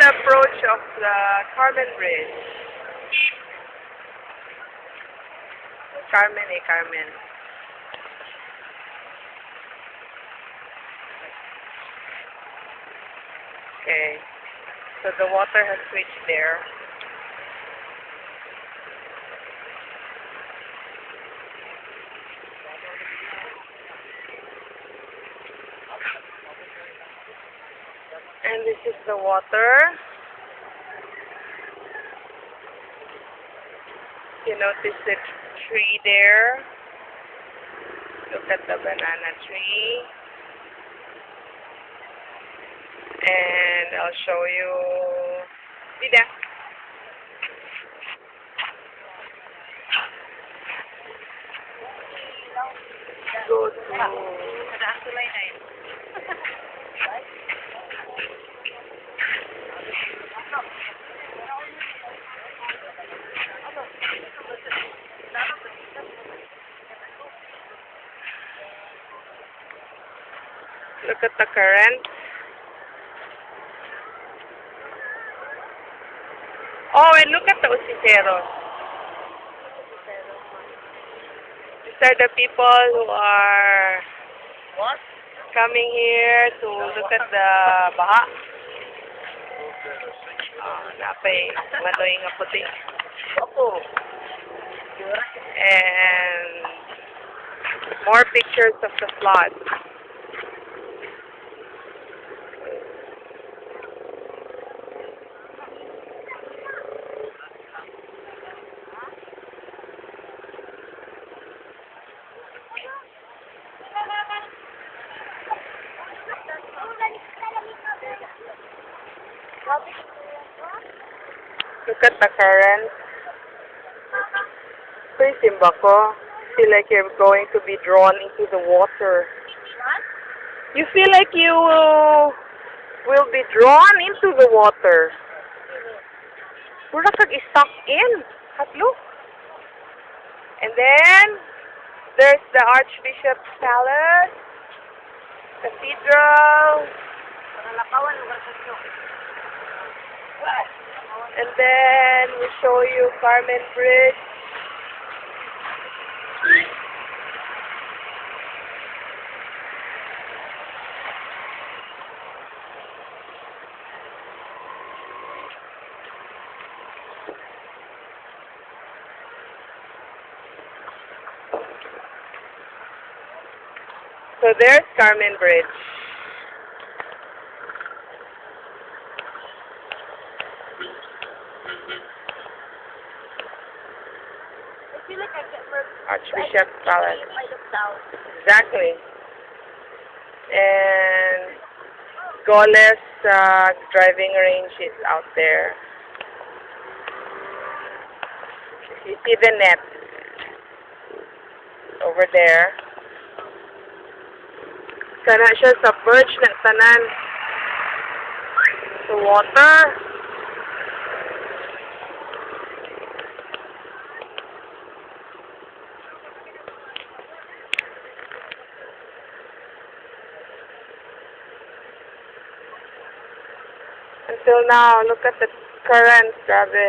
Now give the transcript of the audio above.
the approach of the Carmen Bridge. Carmen. Okay. So the water has switched there. And this is the water. You notice the tree there. Look at the banana tree. And I'll show you. Vida. Go to. Look at the current. Oh, and look at the usiceros. These are the people who are coming here to look at the baha. Napay maloy nga puti. And more pictures of the flood. Look at the current. Pretty simba ko. Feel like you're going to be drawn into the water. You feel like you will be drawn into the water. Pura kag stuck in. Hatlo. And then there's the Archbishop's Palace, Cathedral. And then we show you Carmen Bridge. So there's Carmen Bridge. Archbishop's Palace. Exactly. And Goles driving range is out there. You see the net over there. Kana siya submerged na tanan sa water. Until now, look at the current, grabe.